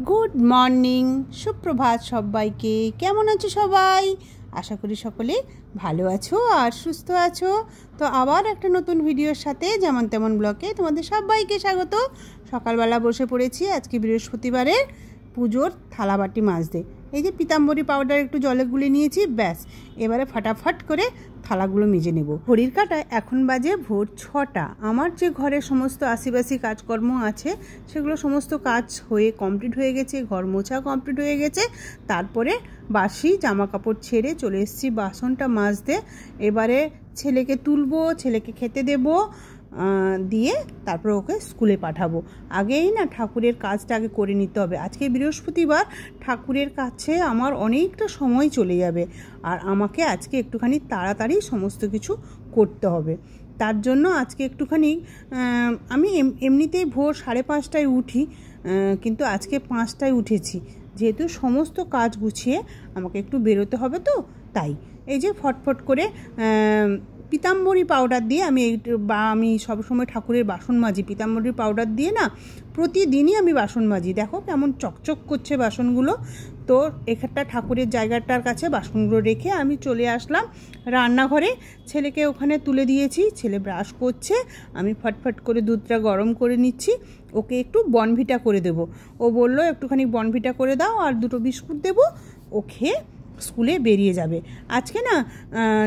Good morning, সুপ্রভাত সবাইকে। কেমন আছো সবাই? আশা করি সকলে ভালো আছো আর সুস্থ আছো। তো আবার একটা নতুন ভিডিওর সাথে যেমন তেমন ব্লগে তোমাদের সবাইকে স্বাগত। সকালবেলা বসে পড়েছি আজকে বৃহস্পতিবারের পুজোর থালাবাটি মাজতে। এই যে পিতাম্বরী পাউডার একটু জলে গুলে নিয়েছি, ব্যাস এবারে ফাটাফাট করে থালাগুলো মেজে নেব। ঘড়ির কাঁটায় এখন বাজে ভোর 6টা। আমার যে ঘরে সমস্ত আশিবাসি কাজকর্ম আছে সেগুলো সমস্ত কাজ হয়ে কমপ্লিট হয়ে গেছে, ঘর মোছা কমপ্লিট হয়ে গেছে। তারপরে বাসি জামা কাপড় ছেড়ে চলে এসেছি বাসনটা মাজতে। এবারে ছেলেকে তুলবো, ছেলেকে খেতে দেবো, দিয়ে তারপর ওকে স্কুলে পাঠাবো। আগেই না ঠাকুরের কাজটা আগে করে নিতে হবে। আজকে বৃহস্পতিবার, ঠাকুরের কাছে আমার অনেকটা সময় চলে যাবে আর আমাকে আজকে একটুখানি তাড়াতাড়ি সমস্ত কিছু করতে হবে। তার জন্য আজকে একটুখানি আমি এমনিতেই ভোর 5:30টায় উঠি, কিন্তু আজকে 5টায় উঠেছি, যেহেতু সমস্ত কাজ গুছিয়ে আমাকে একটু বেরোতে হবে, তো তাই এই যে ফটফট করে পিতাম্বরী পাউডার দিয়ে আমি সবসময় ঠাকুরের বাসন মাজি। পিতাম্বরী পাউডার দিয়ে না প্রতিদিনই আমি বাসন মাজি। দেখো কেমন চকচক করছে বাসনগুলো। তো একটা ঠাকুরের জায়গাটার কাছে বাসনগুলো রেখে আমি চলে আসলাম রান্নাঘরে। ছেলেকে ওখানে তুলে দিয়েছি, ছেলে ব্রাশ করছে, আমি ফটফট করে দুধটা গরম করে নিচ্ছি। ওকে একটু বনভিটা করে দেবো। ও বললো একটুখানি বনভিটা করে দাও আর 2টো বিস্কুট দেবো, ও খেয়ে স্কুলে বেরিয়ে যাবে। আজকে না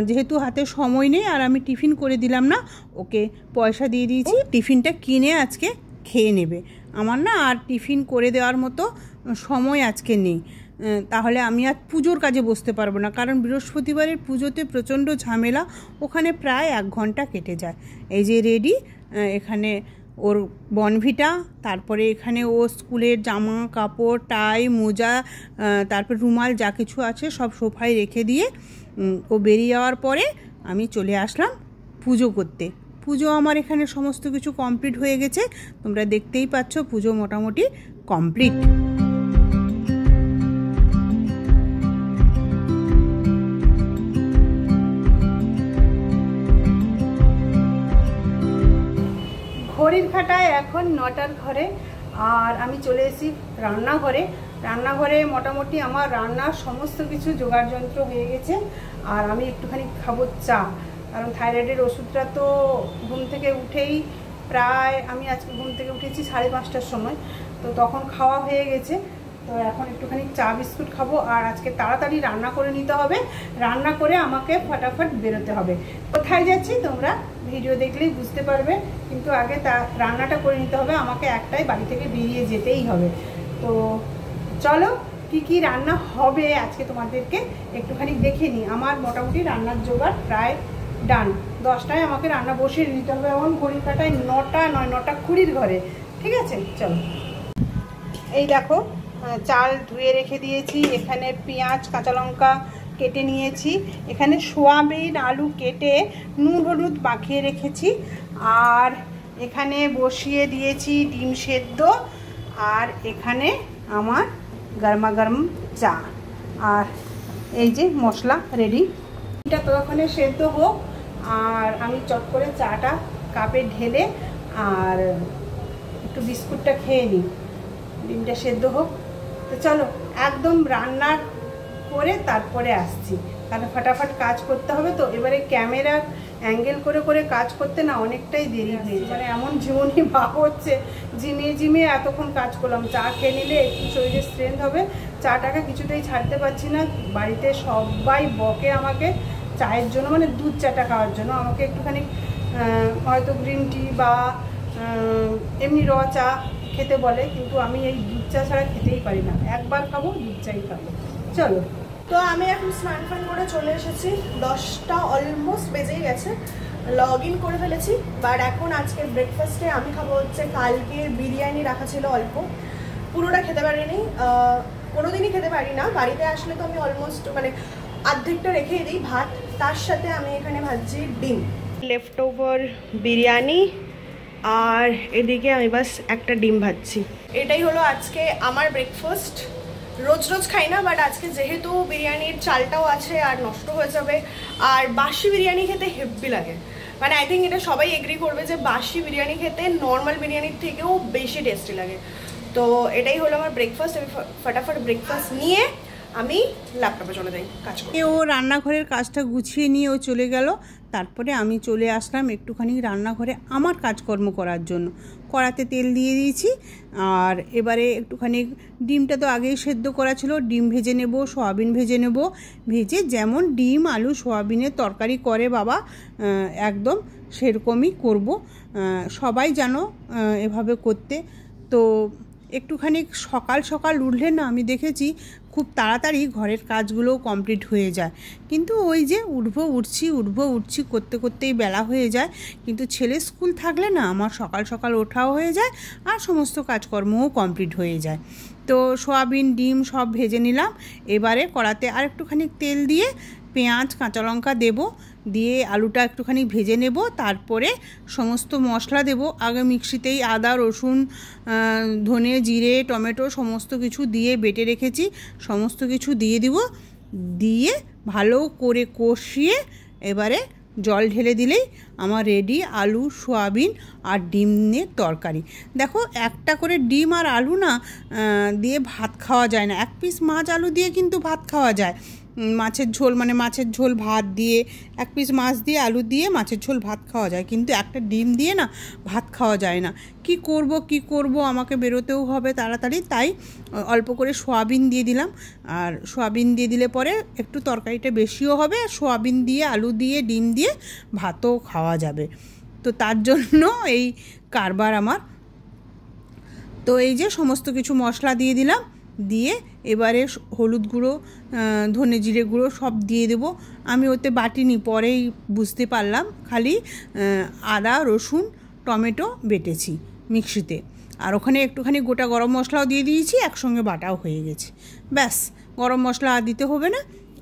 যেহেতু হাতে সময় নেই আর আমি টিফিন করে দিলাম না, ওকে পয়সা দিয়ে দিয়েছি, টিফিনটা কিনে আজকে খেয়ে নেবে। আমার না আর টিফিন করে দেওয়ার মতো সময় আজকে নেই, তাহলে আমি আর পুজোর কাজে বসতে পারবো না। কারণ বৃহস্পতিবারের পুজোতে প্রচণ্ড ঝামেলা, ওখানে প্রায় 1 ঘন্টা কেটে যায়। এই যে রেডি, এখানে ওর বনভিটা, তারপরে এখানে ও স্কুলের জামা কাপড়, টাই, মোজা, তারপর রুমাল যা কিছু আছে সব সোফায় রেখে দিয়ে ও বেরিয়ে যাওয়ার পরে আমি চলে আসলাম পুজো করতে। পুজো আমার এখানে সমস্ত কিছু কমপ্লিট হয়ে গেছে, তোমরা দেখতেই পাচ্ছ পুজো মোটামুটি কমপ্লিট। ঘড়ির কাঁটায় এখন 9টার ঘরে আর আমি চলে এসেছি রান্নাঘরে মোটামুটি আমার রান্নার সমস্ত কিছু জোগাড় যন্ত্র হয়ে গেছে। আর আমি একটুখানি খাবো চা, কারণ থাইরয়েডের ওষুধটা তো ঘুম থেকে উঠেই প্রায়, আমি আজকে ঘুম থেকে উঠেছি 5:30টার সময়, তো তখন খাওয়া হয়ে গেছে। তো এখন একটুখানি চা বিস্কুট খাবো আর আজকে তাড়াতাড়ি রান্না করে নিতে হবে। রান্না করে আমাকে ফটাফট বেরোতে হবে। কোথায় যাচ্ছি তোমরা ভিডিও দেখলেই বুঝতে পারবে, কিন্তু আগে রান্নাটা করে নিতে হবে। আমাকে একটাই বাড়ি থেকে বেরিয়ে যেতেই হবে। তো চলো কি কি রান্না হবে আজকে তোমাদেরকে একটুখানি দেখে নিই। আমার মোটামুটি রান্নার জোগাড় প্রায় ডান। 10টায় আমাকে রান্না বসিয়ে নিতে হবে। এখন ঘড়ির কাঁটায় 9টা নয়, 9:20 ঘরে। ঠিক আছে, চলো। এই দেখো চাল ধুয়ে রেখে দিয়েছি, এখানে পেঁয়াজ কাঁচা লঙ্কা কেটে নিয়েছি, এখানে সোয়াবিন আলু কেটে নুন হলুদ মাখিয়ে রেখেছি, আর এখানে বসিয়ে দিয়েছি ডিম সেদ্ধ, আর এখানে আমার গরমা গরম চা, আর এই যে মশলা রেডি। এটা ততক্ষণে সেদ্ধ হোক আর আমি চট করে চাটা কাপে ঢেলে আর একটু বিস্কুটটা খেয়ে নিই, ডিমটা সেদ্ধ হোক। তো চলো একদম রান্না করে তারপরে আসছি, কারণ ফাটাফাট কাজ করতে হবে। তো এবারে ক্যামেরা অ্যাঙ্গেল করে করে কাজ করতে না অনেকটাই দেরি হয়ে যায়, মানে এমন জীবনী ভাব হচ্ছে, জিমিয়ে এতক্ষণ কাজ করলাম। চা খেয়ে নিলে একটু শরীরে স্ট্রেংথ হবে, চাটাকে কিছুতেই ছাড়তে পারছি না। বাড়িতে সবাই বকে আমাকে চায়ের জন্য, মানে দুধ চাটা খাওয়ার জন্য। আমাকে একটুখানি হয়তো গ্রিন টি বা এমনি র চা খেতে বলে, কিন্তু আমি এই দুধ চা ছাড়া খেতেই পারি না। একবার খাবো, দুধ চাই খাবো। চলো, তো আমি এখন স্নান ফান করে চলে এসেছি, 10টা অলমোস্ট বেজেই গেছে, লগ ইন করে ফেলেছি। বাট এখন আজকের ব্রেকফাস্টে আমি খাবো হচ্ছে কালকের বিরিয়ানি রাখা ছিল অল্প, পুরোটা খেতে পারিনি, কোনোদিনই খেতে পারি না। বাড়িতে আসলে তো আমি অলমোস্ট মানে অর্ধেকটা রেখেই দিই ভাত, তার সাথে আমি এখানে ভাজছি ডিম। লেফট ওভার বিরিয়ানি আর এদিকে আমি বাস একটা ডিম ভাজছি। এটাই হলো আজকে আমার ব্রেকফাস্ট। রোজ রোজ খাই না, বাট আজকে যেহেতু বিরিয়ানির চালটাও আছে আর নষ্ট হয়ে যাবে, আর বাসি বিরিয়ানি খেতে হেভি লাগে। মানে আই থিঙ্ক এটা সবাই এগ্রি করবে যে বাসি বিরিয়ানি খেতে নর্মাল বিরিয়ানির থেকেও বেশি টেস্টি লাগে। তো এটাই হলো আমার ব্রেকফাস্ট। আমি ফটাফট ব্রেকফাস্ট নিয়ে আমি ল্যাপটপে চলে যাই কাজ করতে। ও রান্নাঘরের কাজটা গুছিয়ে নিয়ে ও চলে গেল, তারপরে আমি চলে আসলাম একটুখানি রান্নাঘরে আমার কাজকর্ম করার জন্য। কড়াতে তেল দিয়ে দিয়েছি, আর এবারে একটুখানি ডিমটা তো আগেই সেদ্ধ করা ছিল, ডিম ভেজে নেব, সয়াবিন ভেজে নেব। ভেজে যেমন ডিম আলু সয়াবিনের তরকারি করে বাবা, একদম সেরকমই করব। সবাই জানো এভাবে করতে। তো একটুখানি সকাল সকাল উঠলে না আমি দেখেছি খুব তাড়াতাড়ি ঘরের কাজগুলোও কমপ্লিট হয়ে যায়, কিন্তু ওই যে উঠছি করতে করতেই বেলা হয়ে যায়। কিন্তু ছেলে স্কুল থাকলে না আমার সকাল সকাল ওঠাও হয়ে যায় আর সমস্ত কাজকর্মও কমপ্লিট হয়ে যায়। তো সয়াবিন ডিম সব ভেজে নিলাম। এবারে কড়াতে আর একটুখানি তেল দিয়ে পেঁয়াজ কাঁচা লঙ্কা দেবো, দিয়ে আলুটা একটুখানি ভেজে নেব, তারপরে সমস্ত মশলা দেব। আগে মিক্সিতেই আদা রসুন ধনে জিরে টমেটো সমস্ত কিছু দিয়ে বেটে রেখেছি, সমস্ত কিছু দিয়ে দিব। দিয়ে ভালো করে কষিয়ে এবারে জল ঢেলে দিলেই আমার রেডি আলু সয়াবিন আর ডিমের তরকারি। দেখো একটা করে ডিম আর আলু না দিয়ে ভাত খাওয়া যায় না, এক পিস মাছ আলু দিয়ে কিন্তু ভাত খাওয়া যায়। মাছের ঝোল মানে মাছের ঝোল ভাত দিয়ে, এক পিস মাছ দিয়ে আলু দিয়ে মাছের ঝোল ভাত খাওয়া যায়, কিন্তু একটা ডিম দিয়ে না ভাত খাওয়া যায় না। কি করব আমাকে বেরোতেও হবে তাড়াতাড়ি, তাই অল্প করে সয়াবিন দিয়ে দিলাম। আর সয়াবিন দিয়ে দিলে পরে একটু তরকারিটা বেশিও হবে, আর সয়াবিন দিয়ে আলু দিয়ে ডিম দিয়ে ভাতও খাওয়া যাবে। তো তার জন্য এই কারবার আমার। তো এই যে সমস্ত কিছু মশলা দিয়ে দিলাম, দিয়ে এবারে হলুদ গুঁড়ো ধনে জিরে গুঁড়ো সব দিয়ে দেবো। আমি ওতে বাটিনি, পরেই বুঝতে পারলাম, খালি আদা রসুন টমেটো বেটেছি মিক্সিতে, আর ওখানে একটুখানি গোটা গরম মশলাও দিয়ে দিয়েছি, একসঙ্গে বাটাও হয়ে গেছে। ব্যাস, গরম মশলা আর দিতে হবে না।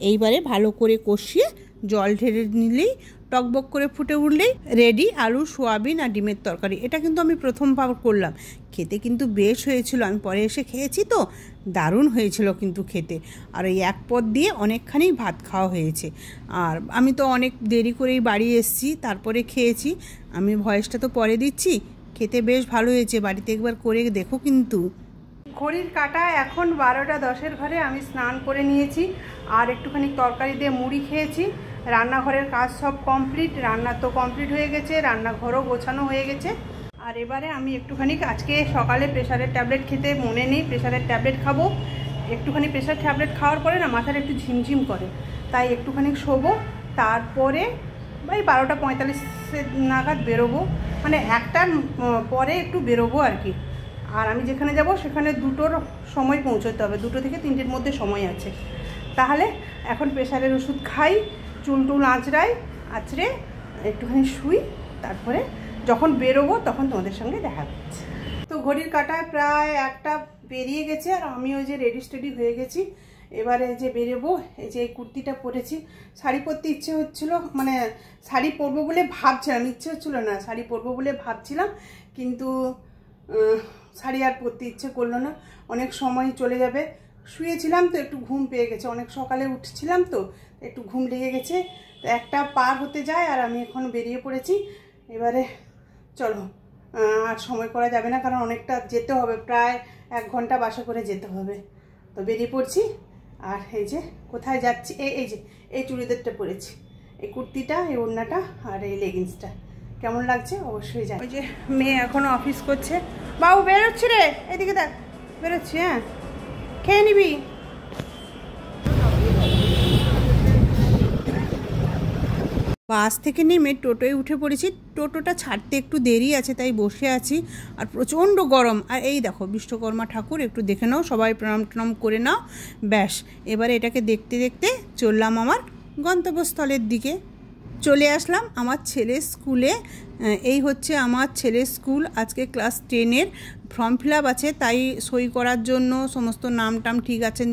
এইবারে ভালো করে কষিয়ে জল ঢেলে নিলেই টকবক করে ফুটে উঠলেই রেডি আলু সয়াবিন আর ডিমের তরকারি। এটা কিন্তু আমি প্রথমবার করলাম, খেতে কিন্তু বেশ হয়েছিল। আমি পরে এসে খেয়েছি তো, দারুণ হয়েছিল কিন্তু খেতে। আর এই এক পদ দিয়ে অনেকখানি ভাত খাওয়া হয়েছে। আর আমি তো অনেক দেরি করেই বাড়ি এসেছি, তারপরে খেয়েছি। আমি ভয়েসটা তো পরে দিচ্ছি, খেতে বেশ ভালো হয়েছে, বাড়িতে একবার করে দেখো কিন্তু। ঘড়ির কাঁটা এখন 12টা 10-এর ঘরে। আমি স্নান করে নিয়েছি আর একটুখানি তরকারি দিয়ে মুড়ি খেয়েছি। রান্নাঘরের কাজ সব কমপ্লিট, রান্না তো কমপ্লিট হয়ে গেছে, রান্নাঘরও গোছানো হয়ে গেছে। আর এবারে আমি একটুখানি আজকে সকালে প্রেশারের ট্যাবলেট খেতে মনে নেই, প্রেশারের ট্যাবলেট খাবো। একটুখানি প্রেশার ট্যাবলেট খাওয়ার পরে না মাথাটা একটু ঝিমঝিম করে, তাই একটুখানি শোবো, তারপরে ওই 12টা 45 নাগাদ বেরোবো, মানে 1টার পরে একটু বেরোবো আর কি। আর আমি যেখানে যাব সেখানে 2টোর সময় পৌঁছতে হবে, 2টো থেকে 3টের মধ্যে সময় আছে। তাহলে এখন প্রেশারের ওষুধ খাই, চুল টুল আঁচড়াই, আঁচড়ে একটুখানি শুই, তারপরে যখন বেরোবো তখন তোমাদের সঙ্গে দেখা করছি। তো ঘড়ির কাঁটায় প্রায় 1টা পেরিয়ে গেছে, আর আমি ওই যে রেডি স্টেডি হয়ে গেছি। এবারে যে বেরোবো, এই যে এই কুর্তিটা পরেছি। শাড়ি পরতে ইচ্ছে হচ্ছিলো, মানে শাড়ি পরবো বলে ভাবছিলাম, ইচ্ছে হচ্ছিলো না, শাড়ি পরবো বলে ভাবছিলাম, কিন্তু শাড়ি আর পরতে ইচ্ছে করলো না, অনেক সময় চলে যাবে। শুয়েছিলাম তো একটু ঘুম পেয়ে গেছে, অনেক সকালে উঠছিলাম তো একটু ঘুম লেগে গেছে। তো 1টা পার হতে যায় আর আমি এখন বেরিয়ে পড়েছি। এবারে চলো, আর সময় করা যাবে না, কারণ অনেকটা যেতে হবে, প্রায় 1 ঘন্টা বাসা করে যেতে হবে। তো বেরিয়ে পড়ছি। আর এই যে কোথায় যাচ্ছি, এই যে এই চুড়িদারটা পরেছি, এই কুর্তিটা, এই ওড়নাটা আর এই লেগিংসটা কেমন লাগছে অবশ্যই জানি। ওই যে মেয়ে এখনও অফিস করছে। বাবু বেরোচ্ছি রে, এদিকে দেখ, বেরোচ্ছি। হ্যাঁ, খেয়ে নিবি। বাস থেকে নেমে টোটোয় উঠে পড়েছি। টোটোটা ছাড়তে একটু দেরি আছে, তাই বসে আছি। আর প্রচণ্ড গরম। আর এই দেখো বিশ্বকর্মা ঠাকুর, একটু দেখে নাও, সবাই প্রণাম টনাম করে নাও। ব্যাস, এবারে এটাকে দেখতে দেখতে চললাম আমার গন্তব্যস্থলের দিকে। চলে আসলাম আমার ছেলের স্কুলে। এই হচ্ছে আমার ছেলের স্কুল। আজকে ক্লাস 10-এর ফর্ম ফিল আপ আছে, তাই সই করার জন্য, সমস্ত নাম টাম ঠিক আছে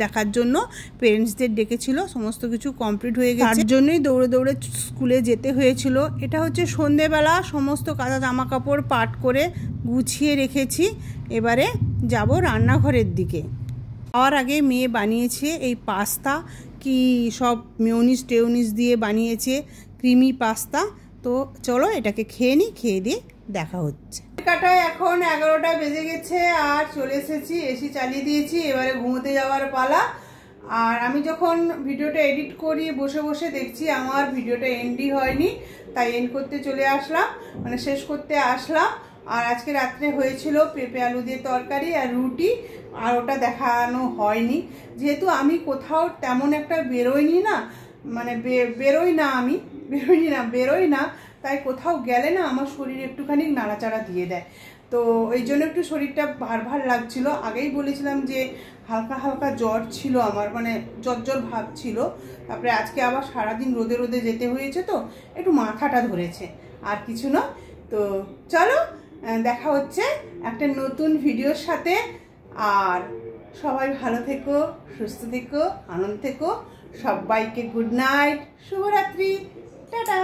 দেখার জন্য পেরেন্টসদের ডেকেছিল। সমস্ত কিছু কমপ্লিট হয়ে গেছে, তার জন্যই দৌড়ে দৌড়ে স্কুলে যেতে হয়েছিল। এটা হচ্ছে সন্ধেবেলা, সমস্ত কাঁচা জামা কাপড় পাট করে গুছিয়ে রেখেছি। এবারে যাব রান্নাঘরের দিকে। খাওয়ার আগে মেয়ে বানিয়েছে এই পাস্তা, কি সব মেয়োনিজ টেয়োনিজ দিয়ে বানিয়েছে, ক্রিমি পাস্তা। তো চলো এটাকে খেয়ে নিই, খেয়ে দিয়ে দেখা হচ্ছে। কাটায় এখন 11টা বেজে গেছে আর চলে এসেছি, এসি চালিয়ে দিয়েছি, এবারে ঘুমোতে যাওয়ার পালা। আর আমি যখন ভিডিওটা এডিট করি বসে বসে দেখছি আমার ভিডিওটা এন্ডই হয়নি, তাই এন্ড করতে চলে আসলাম, মানে শেষ করতে আসলাম। আর আজকে রাত্রে হয়েছিল পেঁপে আলু দিয়ে তরকারি আর রুটি, আর ওটা দেখানো হয়নি যেহেতু আমি কোথাও তেমন একটা বেরোইনি না, মানে বেরোই না, তাই কোথাও গেলে না আমার শরীর একটুখানি নাড়াচাড়া দিয়ে দেয়, তো এই জন্য একটু শরীরটা ভার লাগছিল। আগেই বলেছিলাম যে হালকা হালকা জ্বর ছিল আমার, মানে জ্বর ভাব ছিল। তারপরে আজকে আবার সারাদিন রোদে রোদে যেতে হয়েছে, তো একটু মাথাটা ধরেছে, আর কিছু না। তো চলো দেখা হচ্ছে একটা নতুন ভিডিওর সাথে। আর সবাই ভালো থেকো, সুস্থ থেকো, আনন্দ থেকো। সবাইকে গুড নাইট, শুভরাত্রি, টাটা।